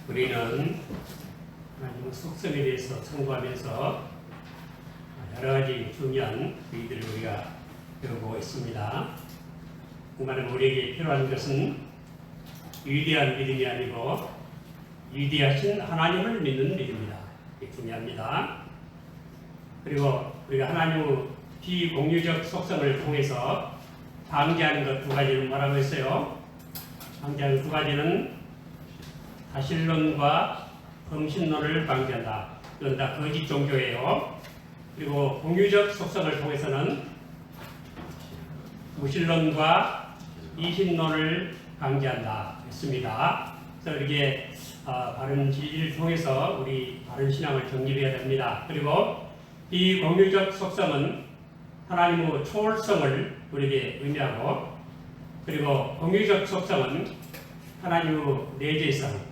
우리는 하나님의 속성에 대해서 청구하면서 여러 가지 중요한 의의들을 우리가 배우고 있습니다. 그만큼 우리에게 필요한 것은 위대한 믿음이 아니고 위대하신 하나님을 믿는 믿음이다. 이게 중요합니다. 그리고 우리가 하나님의 비공유적 속성을 통해서 방지하는 것 두 가지를 뭐라고 했어요? 방지하는 두 가지는 다신론과 범신론을 방지한다. 이건 다 거짓 종교예요. 그리고 공유적 속성을 통해서는 무신론과 이신론을 방지한다 했습니다. 그래서 이렇게 바른 진리를 통해서 우리 바른 신앙을 정립해야 됩니다. 그리고 이 공유적 속성은 하나님의 초월성을 우리에게 의미하고, 그리고 공유적 속성은 하나님의 내재성,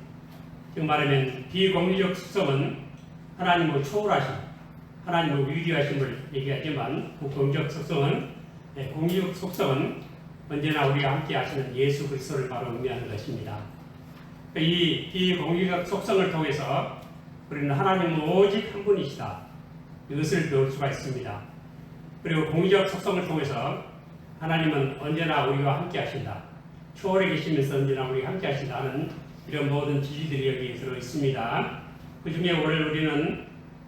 즉 말하면 비공유적 속성은 하나님의 초월하심, 하나님의 위대하심을 얘기하지만 공유적 속성은 공유적 속성은 언제나 우리가 함께 하시는 예수 그리스도를 바로 의미하는 것입니다. 이 비공유적 속성을 통해서 우리는 하나님은 오직 한 분이시다, 이것을 배울 수가 있습니다. 그리고 공유적 속성을 통해서 하나님은 언제나 우리와 함께 하신다, 초월해 계시면서 언제나 우리와 함께 하신다는 이런 모든 진리들이 여기 들어있습니다. 그 중에 오늘 우리는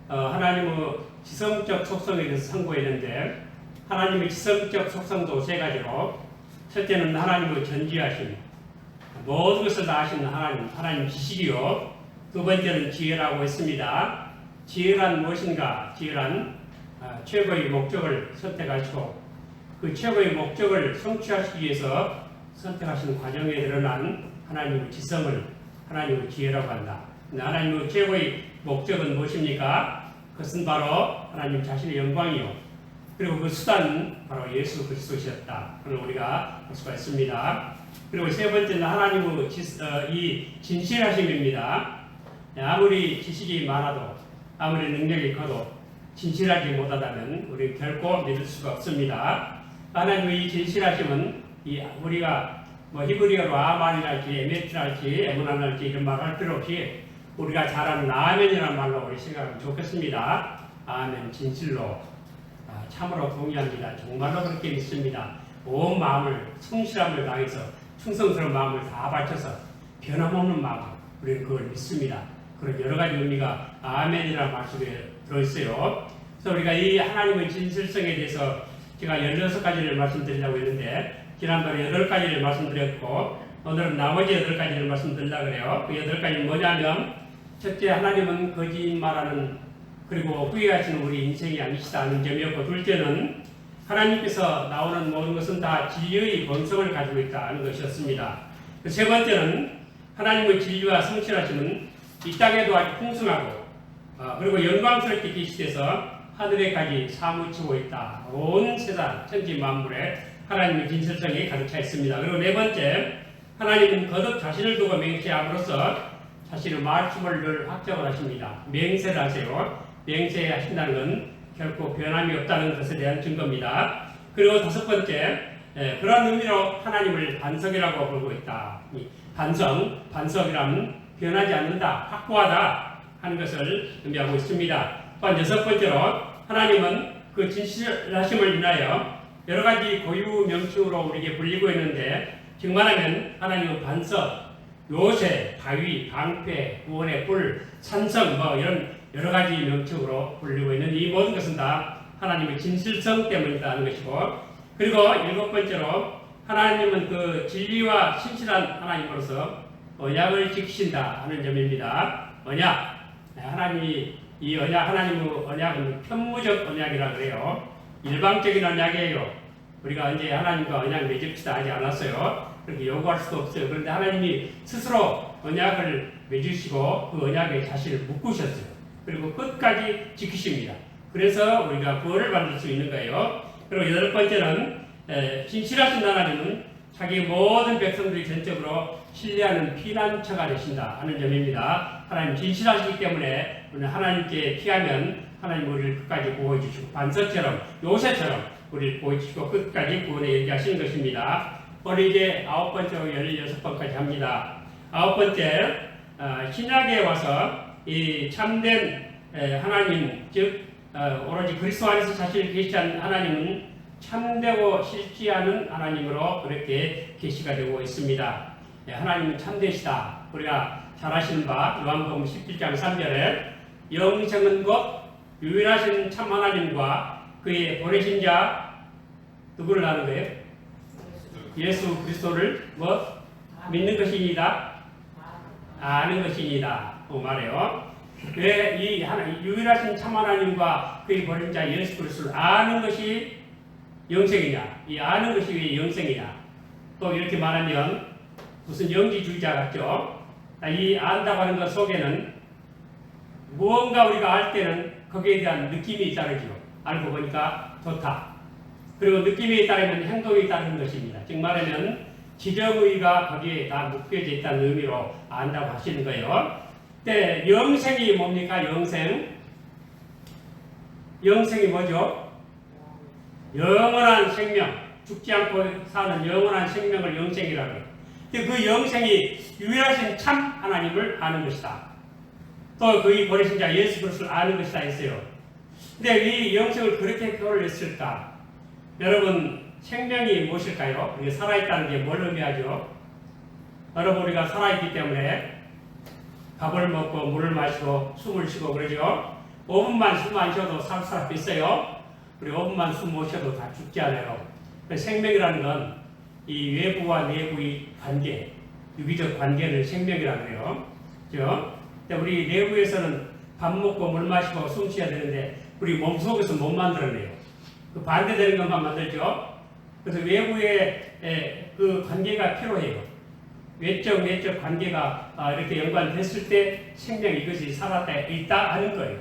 하나님의 지성적 속성에 대해서 상고했는데, 하나님의 지성적 속성도 세 가지로, 첫째는 하나님의 전지하심, 모든 것을 다 아시는 하나님 지식이요. 두 번째는 지혜라고 했습니다. 지혜란 무엇인가? 지혜란 최고의 목적을 선택하시고 그 최고의 목적을 성취하시기 위해서 선택하신 과정에 드러난 하나님의 지성을 하나님의 지혜라고 한다. 하나님의 최고의 목적은 무엇입니까? 그것은 바로 하나님 자신의 영광이요, 그리고 그 수단은 바로 예수 그리스도셨다. 그걸 우리가 볼 수가 있습니다. 그리고 세 번째는 하나님의 이 진실하심입니다. 아무리 지식이 많아도, 아무리 능력이 커도 진실하지 못하다면 우리 결코 믿을 수가 없습니다. 하나님의 이 진실하심은 우리가 히브리어로 아만이랄지 에메트랄지 에문안할지 이런 말 할 필요 없이 우리가 잘 아는 아멘이라는 말로 우리 생각하면 좋겠습니다. 아멘, 진실로 참으로 동의합니다. 정말로 그렇게 믿습니다. 온 마음을, 성실함을 다해서 충성스러운 마음을 다 바쳐서 변함없는 마음으로 우리는 그걸 믿습니다. 그런 여러 가지 의미가 아멘이라는 말 속에 들어있어요. 그래서 우리가 이 하나님의 진실성에 대해서 제가 16가지를 말씀드리려고 했는데, 지난번에 8가지를 말씀드렸고, 오늘은 나머지 8가지를 말씀드리려고 그래요. 그 8가지는 뭐냐면, 첫째, 하나님은 거짓말하는, 그리고 후회하시는 우리 인생이 아니시다는 점이었고, 둘째는 하나님께서 나오는 모든 것은 다 진리의 본성을 가지고 있다는 것이었습니다. 그 세 번째는 하나님의 진리와 성실하심은 이 땅에도 아주 풍성하고 그리고 영광스럽게 계시돼서 하늘에까지 사무치고 있다. 온 세상 천지 만물에 하나님의 진실성이 가득 차 있습니다. 그리고 네 번째, 하나님은 거듭 자신을 두고 맹세함으로써 자신의 말씀을 늘 확정을 하십니다. 맹세를 하세요. 맹세하신다는 건 결코 변함이 없다는 것에 대한 증거입니다. 그리고 다섯 번째, 그런 의미로 하나님을 반석이라고 부르고 있다. 반석이라면 변하지 않는다, 확고하다 하는 것을 의미하고 있습니다. 또한 여섯 번째로, 하나님은 그 진실하심을 인하여 여러 가지 고유 명칭으로 우리에게 불리고 있는데, 즉 말하면 하나님은 반석, 요새, 바위, 방패, 구원의 뿔, 산성, 이런 여러 가지 명칭으로 불리고 있는 이 모든 것은 다 하나님의 진실성 때문이다 하는 것이고, 그리고 일곱 번째로, 하나님은 그 진리와 신실한 하나님으로서 언약을 지키신다 하는 점입니다. 언약, 하나님의 언약은 편무적 언약이라 그래요. 일방적인 언약이에요. 우리가 언제 하나님과 언약 맺읍시다 하지 않았어요. 그렇게 요구할 수도 없어요. 그런데 하나님이 스스로 언약을 맺으시고 그 언약에 자신을 묶으셨어요. 그리고 끝까지 지키십니다. 그래서 우리가 구원을 받을 수 있는 거예요. 그리고 여덟 번째는 진실하신 하나님은 자기 모든 백성들이 전적으로 신뢰하는 피난처가 되신다 하는 점입니다. 하나님 진실하시기 때문에 하나님께 피하면 하나님 우리를 끝까지 보호해 주시고, 반석처럼 요새처럼 우리를 보호해 주시고 끝까지 구원에 이르게 하시는 것입니다. 오늘 이제 9번째로 16번까지 합니다. 9번째, 신약에 와서 이 참된 하나님, 즉 오로지 그리스도 안에서 자신을 계시한 하나님은 참되고 실지하는 하나님으로 그렇게 계시가 되고 있습니다. 하나님은 참되시다. 우리가 잘 아시는 바 요한복음 17장 3절에 영생은 곧 유일하신 참 하나님과 그의 보내신 자 누구를 아는 거예요? 예수 그리스도를 뭐 믿는 것이니다. 아는 것이니다. 말해요. 왜 이 유일하신 참 하나님과 그의 보내신 자 예수 그리스도를 아는 것이 영생이냐? 이 아는 것이 왜 영생이냐? 또 이렇게 말하면 무슨 영지주의자 같죠? 이 안다고 하는 것 속에는 무언가 우리가 알 때는 거기에 대한 느낌이 따르죠. 알고 보니까 좋다. 그리고 느낌에 따르면 행동이 따르는 것입니다. 즉 말하면 지정의가 거기에 다 묶여져 있다는 의미로 안다고 하시는 거예요. 근데 영생이 뭡니까? 영생이 뭐죠? 영원한 생명, 죽지 않고 사는 영원한 생명을 영생이라고 해요. 그 영생이 유일하신 참 하나님을 아는 것이다. 또 그의 보내신 자 예수 그리스도를 아는 것이다 했어요. 근데 이 영생을 그렇게 표현을 했을까? 여러분, 생명이 무엇일까요? 우리가 살아있다는 게 뭘 의미하죠? 여러분, 우리가 살아있기 때문에 밥을 먹고 물을 마시고 숨을 쉬고 그러죠? 5분만 숨 안 쉬어도 살 사람 있어요? 우리 5분만 숨 못 쉬어도 다 죽지 않아요. 생명이라는 건 이 외부와 내부의 관계, 유기적 관계를 생명이라고 해요. 그죠? 우리 내부에서는 밥 먹고 물 마시고 숨 쉬어야 되는데 우리 몸속에서 못 만들어내요. 그 반대되는 것만 만들죠. 그래서 외부의 그 관계가 필요해요. 외적, 내적 관계가 이렇게 연관됐을 때 생명 이것이 살았다, 있다 하는 거예요.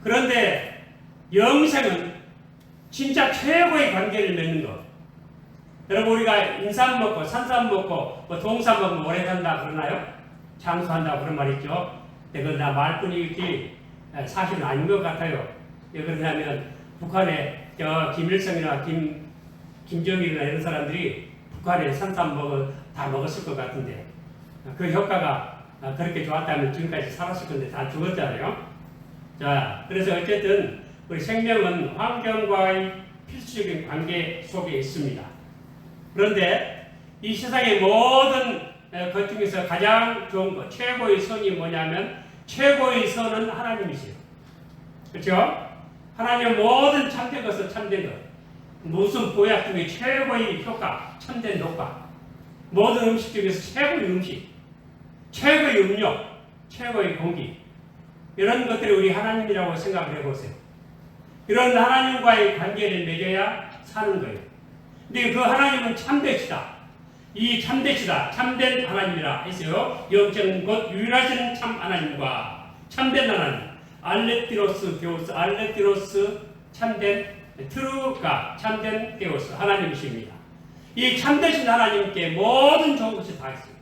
그런데 영생은 진짜 최고의 관계를 맺는 것. 여러분, 우리가 인삼 먹고 산삼 먹고 뭐 동삼 먹으면 오래 산다 그러나요? 장수한다고 그런 말 있죠. 그건 다 말뿐이지 사실은 아닌 것 같아요. 왜 그러냐면 북한에 김일성이나 김정일이나 이런 사람들이 북한에 산삼 다 먹었을 것 같은데 그 효과가 그렇게 좋았다면 지금까지 살았을 건데 다 죽었잖아요. 자, 그래서 어쨌든 우리 생명은 환경과의 필수적인 관계 속에 있습니다. 그런데 이 세상의 모든 것 중에서 가장 좋은 것, 최고의 선이 뭐냐면 최고의 선은 하나님이세요. 그렇죠? 하나님의 모든 참된 것은 참된 것. 무슨 보약 중에 최고의 효과, 참된 효과. 모든 음식 중에서 최고의 음식, 최고의 음료, 최고의 공기. 이런 것들이 우리 하나님이라고 생각을 해보세요. 이런 하나님과의 관계를 맺어야 사는 거예요. 근데 그 하나님은 참되시다. 이 참되시다. 참된 하나님이라 했어요. 영적은 곧 유일하신 참 하나님과 참된 하나님. 알레티로스 데오스, 알레티로스 참된 트루가 참된 데오스 하나님이십니다. 이 참되신 하나님께 모든 좋은 것이 다 있어요.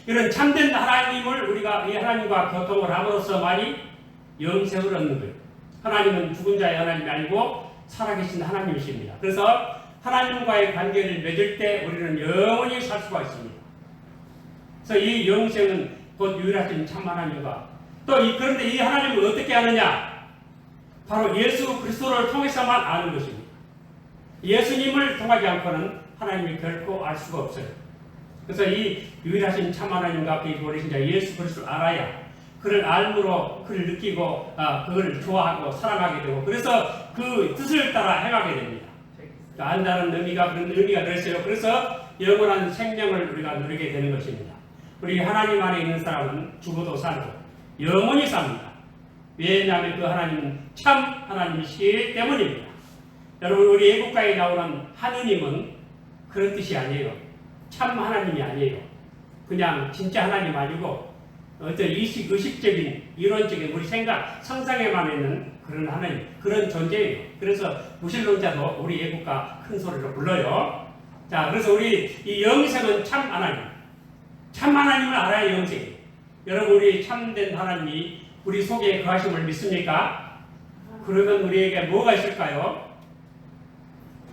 이런 참된 하나님을 우리가 이 하나님과 교통을 함으로써만이 영생을 얻는 거예요. 하나님은 죽은 자의 하나님이 아니고 살아계신 하나님이십니다. 그래서 하나님과의 관계를 맺을 때 우리는 영원히 살 수가 있습니다. 그래서 이 영생은 곧 유일하신 참 하나님과 그런데 이 하나님을 어떻게 아느냐? 바로 예수 그리스도를 통해서만 아는 것입니다. 예수님을 통하지 않고는 하나님을 결코 알 수가 없어요. 그래서 이 유일하신 참 하나님과 그의 보내신 자 예수 그리스도를 알아야 그를 알므로 그를 느끼고 그를 좋아하고 사랑하게 되고 그래서 그 뜻을 따라 행하게 됩니다. 안다는 의미가 그런 의미가 들었어요. 그래서 영원한 생명을 우리가 누리게 되는 것입니다. 우리 하나님 안에 있는 사람은 죽어도 살고 영원히 삽니다. 왜냐하면 그 하나님은 참 하나님이시기 때문입니다. 여러분, 우리 애국가에 나오는 하느님은 그런 뜻이 아니에요. 참 하나님이 아니에요. 그냥 진짜 하나님 아니고 어떤 의식적인 이론적인 우리 상상에만 있는 그런 하나님, 그런 존재예요. 그래서 무신론자도 우리 애국가 큰 소리로 불러요. 자, 그래서 우리 이 영생은 참 하나님, 참 하나님을 알아야 영생이에요. 여러분, 우리 참된 하나님이 우리 속에 거하심을 믿습니까? 그러면 우리에게 뭐가 있을까요?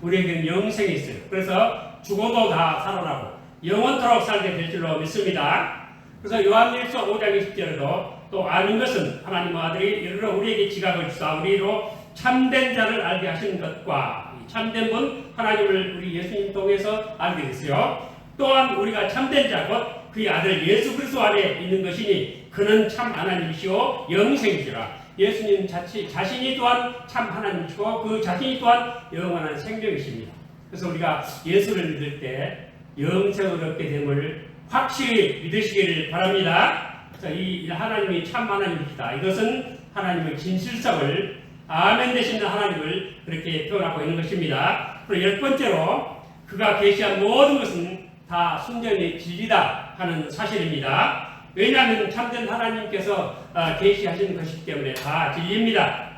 우리에게는 영생이 있어요. 그래서 죽어도 다 살아나고 영원토록 살게 될 줄로 믿습니다. 그래서 요한일서 5장 20절에도 또 아는 것은 하나님의 아들이 여러 우리에게 지각을 주사 우리로 참된 자를 알게 하시는 것과 참된 분 하나님을 우리 예수님 통해서 알게 됐어요. 또한 우리가 참된 자 곧 그의 아들 예수 그리스도 안에 있는 것이니 그는 참 하나님이시오 영생이시라. 예수님 자신이 또한 참 하나님이시고 그 자신이 또한 영원한 생명이십니다. 그래서 우리가 예수를 믿을 때 영생을 얻게 됨을 확실히 믿으시기를 바랍니다. 이 하나님이 참 하나님이시다. 이것은 하나님의 진실성을 아멘 되시는 하나님을 그렇게 표현하고 있는 것입니다. 그리고 10번째로 그가 계시한 모든 것은 다 순전히 진리다 하는 사실입니다. 왜냐하면 참된 하나님께서 계시하신 것이기 때문에 다 진리입니다.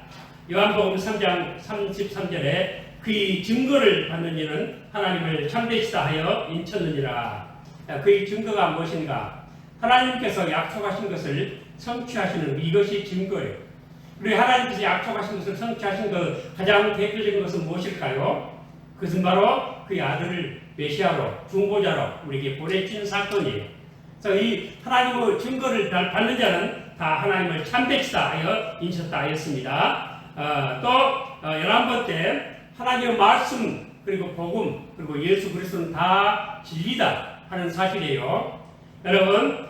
요한복음 3장 33절에 그의 증거를 받는 이는 하나님을 참되시다 하여 인쳤느니라. 그의 증거가 무엇인가? 하나님께서 약속하신 것을 성취하시는 이것이 증거예요. 우리 하나님께서 약속하신 것을 성취하신 것 가장 대표적인 것은 무엇일까요? 그것은 바로 그의 아들을 메시아로 중보자로 우리에게 보내준 사건이에요. 그래서 이 하나님의 증거를 받는 자는 다 하나님을 참되시다 하여 인쳤다 하였습니다. 또 11번째 하나님의 말씀 그리고 복음 그리고 예수 그리스도는 다 진리다 하는 사실이에요. 여러분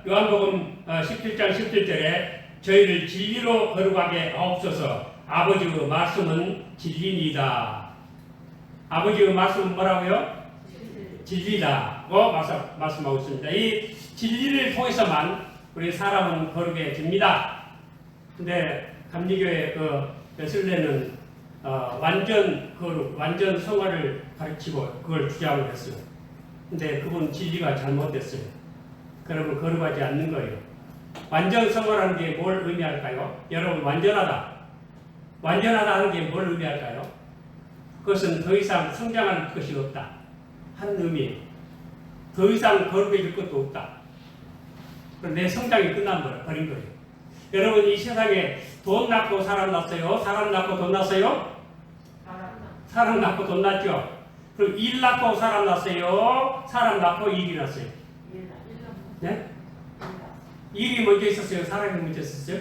요한복음 17장 17절에 저희를 진리로 거룩하게 하옵소서. 아버지의 말씀은 진리니이다. 아버지의 말씀은 뭐라고요? 진리다고 말씀하고 있습니다. 이 진리를 통해서만 우리 사람은 거룩해집니다. 근데 감리교의 그 베슬레는 완전 거룩, 완전 성화를 가르치고 그걸 주장을 했어요. 근데 그분 진리가 잘못됐어요. 그러면 거룩하지 않는 거예요. 완전 성화라는 게 뭘 의미할까요? 여러분 완전하다. 완전하다 하는 게 뭘 의미할까요? 그것은 더 이상 성장할 것이 없다. 한 의미예요. 더 이상 거룩해질 것도 없다. 내 성장이 끝나버린 거예요. 여러분 이 세상에 돈 낳고 사람 낳았어요? 사람 낳고 돈 낳았어요? 사람 낳고 돈 낳았죠? 그럼 일 낳고 사람 낳았어요? 사람 낳고 일이 낳았어요? 네? 일이 먼저 있었어요? 사람이 먼저 있었어요?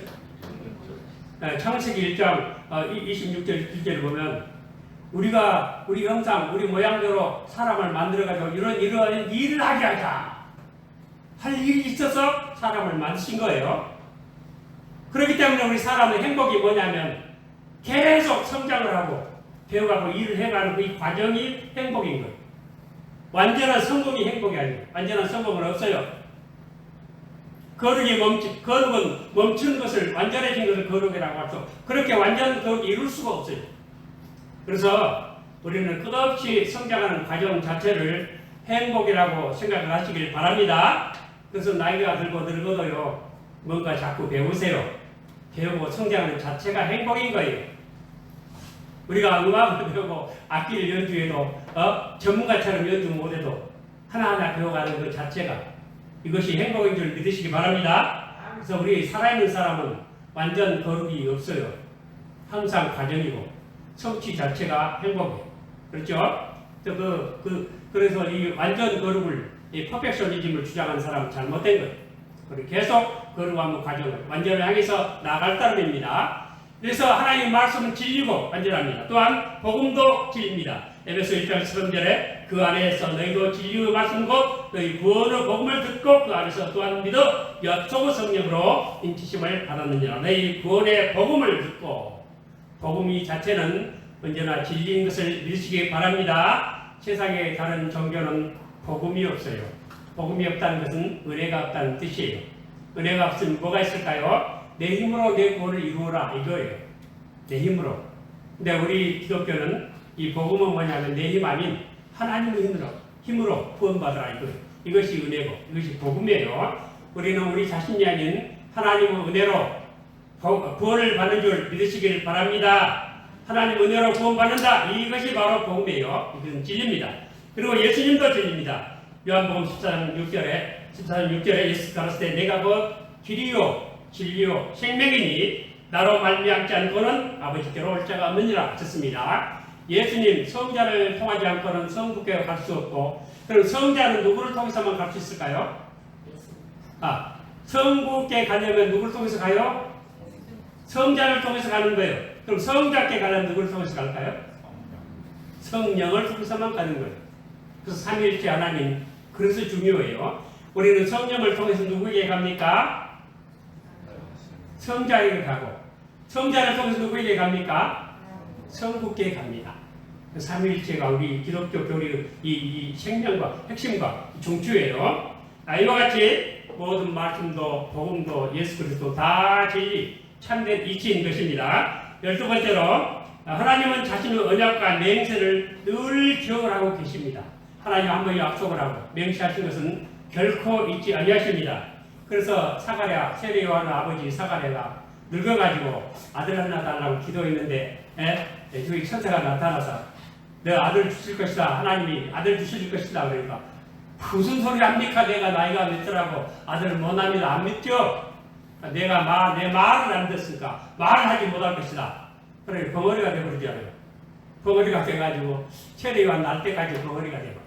창세기 1장 26절 1절을 보면 우리 형상, 우리 모양대로 사람을 만들어가지고 이런 일을 하게 하자. 할 일이 있어서 사람을 만드신 거예요. 그렇기 때문에 우리 사람의 행복이 뭐냐면 계속 성장을 하고 배워가고 일을 해가는 그 과정이 행복인 거예요. 완전한 성공이 행복이 아니에요. 완전한 성공은 없어요. 거룩은 멈춘 것을, 완전해진 것을 거룩이라고 하죠. 그렇게 완전 거룩이 이룰 수가 없어요. 그래서 우리는 끝없이 성장하는 과정 자체를 행복이라고 생각을 하시길 바랍니다. 그래서 나이가 들고 늙어도요, 뭔가 자꾸 배우세요. 배우고 성장하는 자체가 행복인 거예요. 우리가 음악을 배우고 악기를 연주해도 전문가처럼 연주 못해도 하나하나 배워가는 그 자체가 이것이 행복인 줄 믿으시기 바랍니다. 그래서 우리 살아있는 사람은 완전 거룩이 없어요. 항상 과정이고 성취 자체가 행복이에요. 그렇죠? 그래서 이 완전 거룩을, 이 퍼펙셔니즘을 주장하는 사람은 잘못된 거예요. 그리고 계속 거룩한 과정을 완전을 향해서 나아갈 따름입니다. 그래서 하나님의 말씀은 진리고 완전합니다. 또한 복음도 진리입니다. 에베소 1장 13절에 그 안에서 너희도 진리의 말씀 곧 너희 구원의 복음을 듣고 그 안에서 또한 믿어 약속의 성령으로 인치심을 받았느니라. 너희 구원의 복음을 듣고, 복음이 자체는 언제나 진리인 것을 믿으시기 바랍니다. 세상의 다른 종교는 복음이 없어요. 복음이 없다는 것은 은혜가 없다는 뜻이에요. 은혜가 없으면 뭐가 있을까요? 내 힘으로 내 구원을 이루어라 이거예요. 내 힘으로. 근데 우리 기독교는 이 복음은 뭐냐면 내 힘 아닌 하나님의 힘으로 구원받으라 이거예요. 이것이 은혜고 이것이 복음이에요. 우리는 우리 자신이 아닌 하나님의 은혜로 구원을 받는 줄 믿으시길 바랍니다. 하나님 은혜로 구원받는다. 이것이 바로 복음이에요. 이것은 진리입니다. 그리고 예수님도 진리입니다. 요한복음 14장 6절에 예수 가라사대 내가 곧 길이요 진리요 생명이니 나로 말미암지 않고는 아버지께로 올 자가 없느니라 하셨습니다. 예수님 성자를 통하지 않고는 성부께로 갈 수 없고, 그럼 성자는 누구를 통해서만 갈 수 있을까요? 성부께 가려면 누구를 통해서 가요? 성자를 통해서 가는 거예요. 그럼 성자께 가려면 누구를 통해서 갈까요? 성령을 통해서만 가는 거예요. 그래서 삼위일체 하나님, 그래서 중요해요. 우리는 성령을 통해서 누구에게 갑니까? 성자에게 가고, 성자를 통해서 누구에게 갑니까? 성부께 갑니다. 삼위일체가 우리 기독교 교리의 이 생명과 핵심과 중추예요. 이와 같이 모든 말씀도 복음도 예수 그리스도 다 진리 참된 이치인 것입니다. 12번째로 하나님은 자신의 언약과 맹세를 늘 기억을 하고 계십니다. 하나님 한 번 약속을 하고 맹세하신 것은 결코 잊지 아니하십니다. 그래서 사가랴, 세례 요한의 아버지 사가랴가 늙어가지고 아들 하나 달라고 기도했는데 저기 천사가 나타나서 너 아들 주실 것이다. 하나님이 아들 주실 것이다. 그러니까 무슨 소리 합니까? 내가 나이가 몇더라고 아들을 못합니다. 안 믿죠? 내가 내 말을 안 듣으니까 말을 하지 못할 것이다. 그래 벙어리가 되어버리잖아요. 벙어리가 돼가지고 세례요한 날 때까지 벙어리가 돼버려요.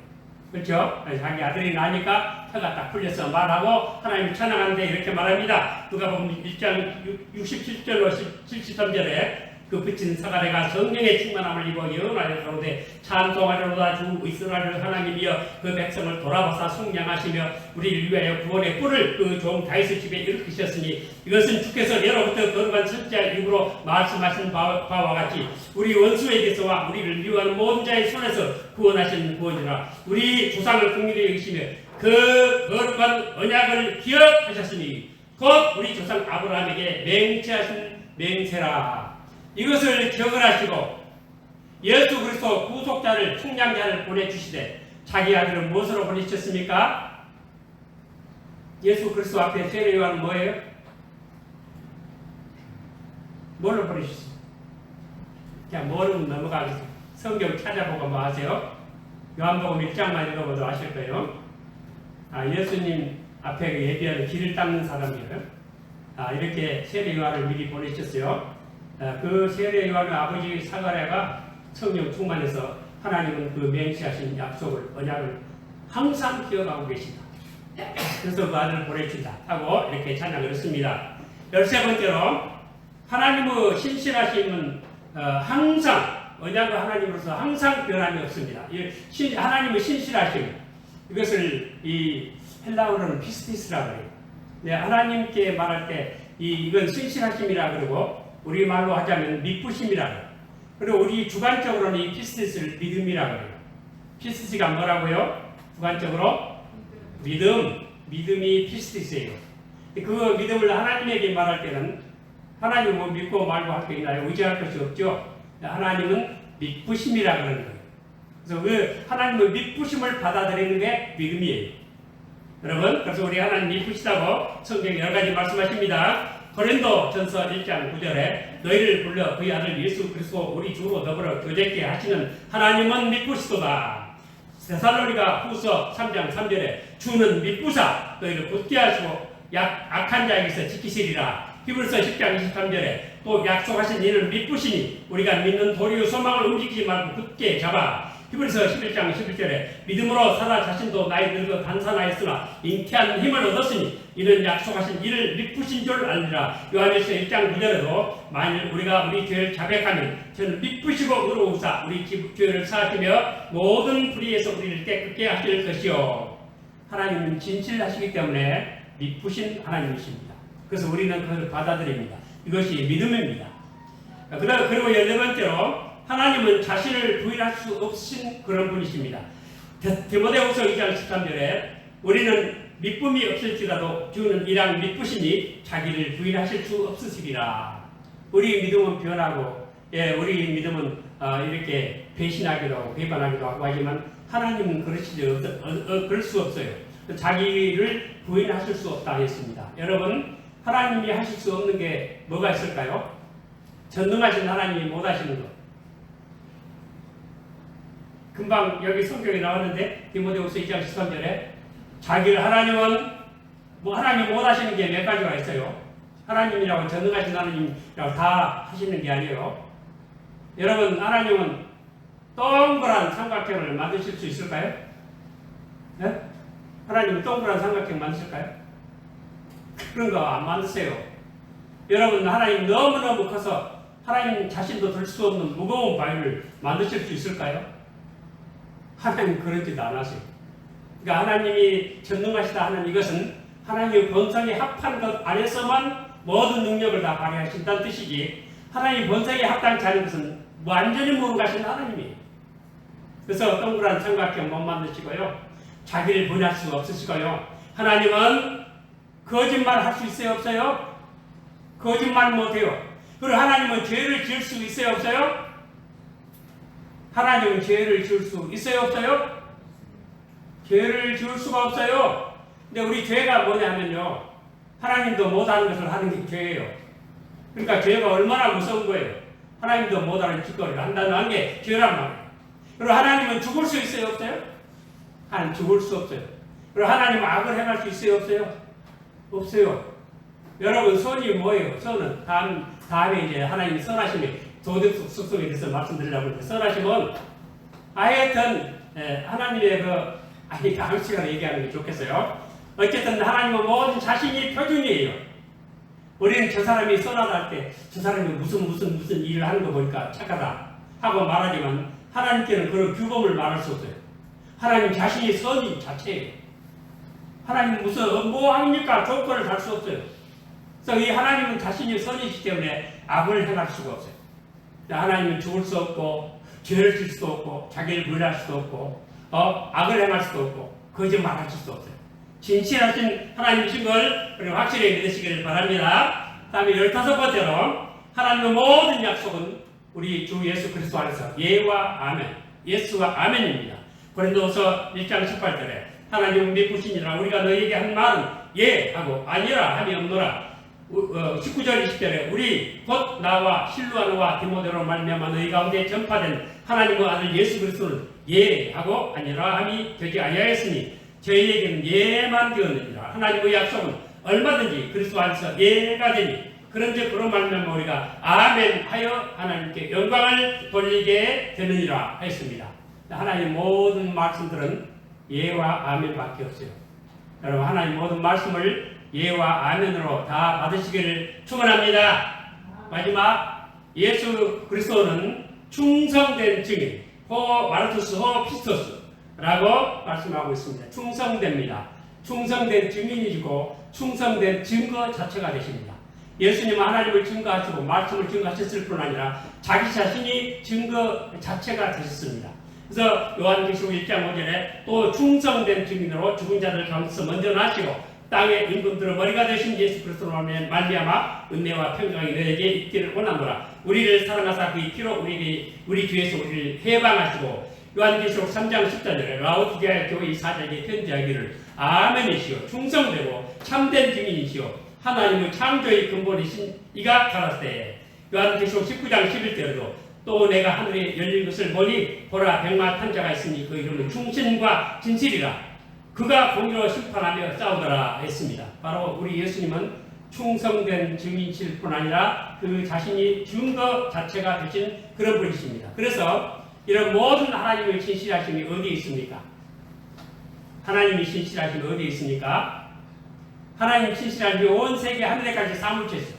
그렇죠? 자기 아들이 나니까 혀가 딱 풀려서 말하고 하나님을 찬양하는데 이렇게 말합니다. 누가복음 1장 67절로 73절에 그 붙인 사가랴가 성령의 충만함을 입어 예언하여 가로되 찬송하려로다 주 이스라엘 하나님이여 그 백성을 돌아보사 속량하시며 우리를 위하여 구원의 뿔을 그 종 다윗의 집에 일으키셨으니 이것은 주께서 예로부터 거룩한 선지자 입으로 말씀하신 바와 같이 우리 원수에게서와 우리를 미워하는 모든 자의 손에서 구원하신 구원이라. 우리 조상을 긍휼히 여기시며 그 거룩한 언약을 기억하셨으니 곧 우리 조상 아브라함에게 맹세하신 맹세라. 이것을 기억을 하시고 예수 그리스도 구속자를 총량자를 보내주시되 자기 아들을 무엇으로 보내주셨습니까? 예수 그리스도 앞에 세례 요한은 뭐예요? 뭘로 보내주셨어요? 그냥 모르면 넘어가겠습니다. 성경 찾아보고 뭐 하세요? 요한복음 1장만 읽어보도 아실 거예요. 예수님 앞에 예비하는 길을 닦는 사람이에요. 이렇게 세례 요한을 미리 보내셨어요. 그 세례 요한의 아버지 사가랴가 성령 충만해서 하나님은 그 맹세하신 약속을 언약을 항상 기억하고 계신다. 그래서 그 아들을 보내준다 하고 이렇게 찬양을 했습니다. 13번째로 하나님의 신실하심은 항상 언약의 하나님으로서 항상 변함이 없습니다. 하나님의 신실하심 이것을 이 헬라어로는 피스티스라고 해요. 하나님께 말할 때 이건 신실하심이라 그러고 우리 말로 하자면 믿부심이라고 해요. 그리고 우리 주관적으로는 이 피스티스를 믿음이라고 해요. 피스티스가 뭐라고요? 주관적으로 믿음이 피스티스예요. 그 믿음을 하나님에게 말할 때는 하나님은 뭐 믿고 말고 할 게 있나요? 의지할 것이 없죠. 하나님은 믿부심이라고 하는 거예요. 그래서 그 하나님의 믿부심을 받아들이는 게 믿음이에요. 여러분, 그래서 우리 하나님 믿부시다고 성경에 여러 가지 말씀하십니다. 고린도 전서 1장 9절에 너희를 불러 그의 아들 예수 그리스도 우리 주로 더불어 교제케 하시는 하나님은 믿부시도다. 데살로니가 후서 3장 3절에 주는 믿부사 너희를 굳게 하시고 악한 자에게서 지키시리라. 히브리서 10장 23절에 또 약속하신 이는 믿부시니 우리가 믿는 도리의 소망을 움직이지 말고 굳게 잡아. 히브리서 11장 11절에 믿음으로 사라 자신도 나이 늙어 단산하였으나 잉태한 힘을 얻었으니 이는 약속하신 이를 믿부신 줄 알리라. 요한일서 1장 9절에도 만일 우리가 우리 죄를 자백하면 저는 믿부시고 의로우사 우리 죄를 사하시며 모든 불의에서 우리를 깨끗게 하실 것이요. 하나님은 진실하시기 때문에 믿부신 하나님이십니다. 그래서 우리는 그것을 받아들입니다. 이것이 믿음입니다. 그리고 14번째로 하나님은 자신을 부인할 수 없으신 그런 분이십니다. 디모데후서 2장 13절에 우리는 믿음이 없을지라도 주는 이랑 믿으시니 자기를 부인하실 수 없으시리라. 우리 믿음은 변하고 우리 믿음은 이렇게 배신하기도 하고 배반하기도 하고 하지만 하나님은 그럴 수 없어요. 자기를 부인하실 수 없다 했습니다. 여러분, 하나님이 하실 수 없는 게 뭐가 있을까요? 전능하신 하나님이 못 하시는 것. 금방 여기 성경에 나왔는데 디모데후서 2장 13절에 자기를 하나님은 하나님 못 하시는 게 몇 가지가 있어요. 하나님이라고 전능하신 하나님이라고 다 하시는 게 아니에요. 여러분, 하나님은 동그란 삼각형을 만드실 수 있을까요? 네? 하나님은 동그란 삼각형 만드실까요? 그런 거 안 만드세요. 여러분, 하나님 너무너무 커서 하나님 자신도 들 수 없는 무거운 바위를 만드실 수 있을까요? 하나님 그러지도 않으세요. 그러니까 하나님이 전능하시다 하는 이것은 하나님의 본성에 합한 것 안에서만 모든 능력을 다 발휘하신다는 뜻이지, 하나님 본성에 합당치 않은 것은 완전히 무능하신 하나님이에요. 그래서 동그란 삼각형 못 만드시고요, 자기를 분할 수가 없으시고요, 하나님은 거짓말 할 수 있어요, 없어요? 거짓말 못해요. 그리고 하나님은 죄를 지을 수 있어요, 없어요? 하나님은 죄를 지을 수 있어요, 없어요? 죄를 지을 수가 없어요. 근데 우리 죄가 뭐냐 하면요, 하나님도 못하는 것을 하는 게 죄예요. 그러니까 죄가 얼마나 무서운 거예요. 하나님도 못하는 짓거리를 한다는 게 죄란 말이에요. 그리고 하나님은 죽을 수 있어요, 없어요? 하나님 죽을 수 없어요. 그리고 하나님은 악을 행할 수 있어요, 없어요? 없어요. 여러분, 선이 뭐예요? 선은 다음에 이제 하나님이 선하심이 도덕 숙성에 대해서 말씀드리려고 하는데, 선하심은 하여튼 하나님의 다음 시간에 얘기하는 게 좋겠어요. 어쨌든 하나님은 모든 자신이 표준이에요. 우리는 저 사람이 선하다 할 때 저 사람이 무슨 일을 하는 거 보니까 착하다 하고 말하지만, 하나님께는 그런 규범을 말할 수 없어요. 하나님 자신이 선이 자체예요. 하나님 무슨 뭐 합니까? 조건을 달 수 없어요. 그래서 이 하나님은 자신이 선이시기 때문에 악을 행할 수가 없어요. 하나님은 죽을 수 없고, 죄를 질 수도 없고, 자기를 분리할 수도 없고, 악을 행할 수도 없고, 거짓말할 수도 없어요. 진실하신 하나님이신 걸 우리 확실히 믿으시기를 바랍니다. 다음에 15번째로, 하나님의 모든 약속은 우리 주 예수 그리스도 안에서 예와 아멘, 예수와 아멘입니다. 고린도서 1장 18절에 하나님은 믿으시니라 우리가 너희에게 한 말은 예 하고 아니라 함이 없노라. 19절 20절에 우리 곧 나와 실루아노와 디모데로 말미암아 너희 가운데 전파된 하나님의 아들 예수 그리스도는 예 하고 아니라 함이 되지 아니하였으니 저희에게는 예만 되었느니라. 하나님의 약속은 얼마든지 그리스도 안에서 예가 되니 그런즉 그런 말미암아 우리가 아멘 하여 하나님께 영광을 돌리게 되느니라 했습니다. 하나님 모든 말씀들은 예와 아멘밖에 없어요. 여러분, 하나님 모든 말씀을 예와 아멘으로 다 받으시기를 축원합니다. 마지막, 예수 그리스도는 충성된 증인, 호 마르투스 호 피스토스라고 말씀하고 있습니다. 충성됩니다. 충성된 증인이시고 충성된 증거 자체가 되십니다. 예수님은 하나님을 증거하시고 말씀을 증거하셨을 뿐 아니라 자기 자신이 증거 자체가 되셨습니다. 그래서 요한계시록 1장 5절에 또 충성된 증인으로 죽은 자들 가운데서 먼저 나시고 땅의 임금들의 머리가 되신 예수 그리스도로 말미암아 은혜와 평강이 너에게 있기를 원하노라. 우리를 사랑하사 그의 피로 우리 뒤에서 우리를 해방하시고, 요한계시록 3장 14절에 라오디게아 교회 사자에게 편지하기를 아멘이시오 충성되고 참된 증인이시오 하나님의 창조의 근본이신 이가 가라사대. 요한계시록 19장 11절에도 또 내가 하늘에 열린 것을 보니 보라 백마 탄자가 있으니 그 이름은 충신과 진실이라. 그가 공의로 심판하며 싸우더라 했습니다. 바로 우리 예수님은 충성된 증인실 뿐 아니라 그 자신이 증거 자체가 되신 그런 분이십니다. 그래서 이런 모든 하나님의 진실하심이 어디에 있습니까? 하나님이 진실하심이 어디에 있습니까? 하나님 진실하심이 온 세계 하늘에까지 사무쳐 있어요.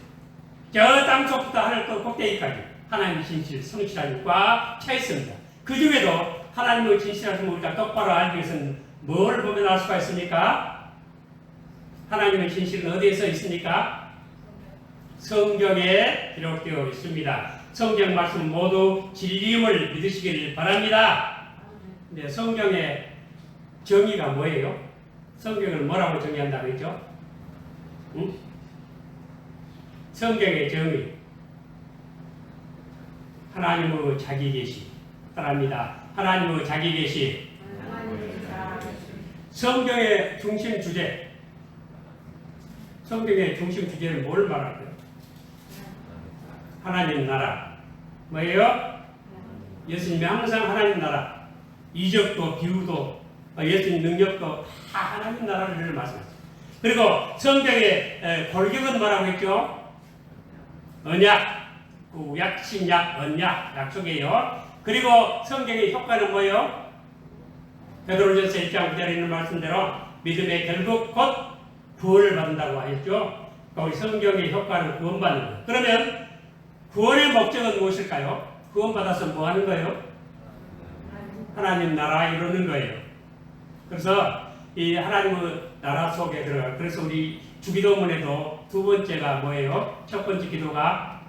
저 땅속부터 하늘 끝 꼭대기까지 하나님의 진실, 성실함이 꽉 차 있습니다. 그 중에도 하나님의 진실하심을 우리가 똑바로 알기 위해서는 뭘 보면 알 수가 있습니까? 하나님의 진실은 어디에서 있습니까? 성경에 기록되어 있습니다. 성경 말씀 모두 진리임을 믿으시기를 바랍니다. 근데 성경의 정의가 뭐예요? 성경을 뭐라고 정의한다고 했죠? 응? 성경의 정의, 하나님의 자기 계시 따라합니다. 하나님의 자기 계시. 성경의 중심 주제. 성경의 중심 주제는 뭘 말할까요? 하나님 나라. 뭐예요? 예수님이 항상 하나님 나라. 이적도 비유도 예수님 능력도 다 하나님 나라를 말씀하셨어요. 그리고 성경의 골격은 뭐라고 했죠? 언약, 구약, 신약, 언약, 약속이에요. 그리고 성경의 효과는 뭐예요? 베드로전서 1장 9절에 있는 말씀대로 믿음의 결국 곧 구원을 받는다고 하였죠. 우리 성경의 효과는 구원받는 거예요. 그러면 구원의 목적은 무엇일까요? 구원받아서 뭐 하는 거예요? 하나님 나라 이루는 거예요. 그래서 이 하나님의 나라 속에 들어가. 그래서 우리 주기도문에도 두 번째가 뭐예요? 첫 번째 기도가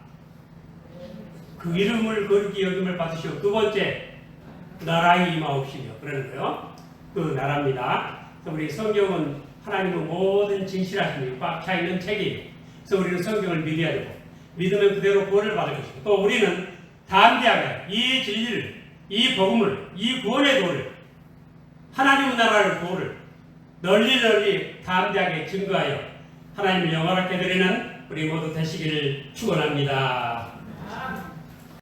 그 이름을 거룩히 여김을 받으시고, 두 번째 나라에 임하옵시며 그러는 거예요. 그 나라입니다. 그래서 우리 성경은 하나님의 모든 진실하심이 꽉 차 있는 책이에요. 그래서 우리는 성경을 믿어야 되고, 믿으면 그대로 구원을 받을 것이고, 또 우리는 담대하게 이 진리를, 이 복음을, 이 구원의 도를, 하나님의 나라를 도를 널리 담대하게 증거하여 하나님을 영화롭게 드리는 우리 모두 되시기를 축원합니다.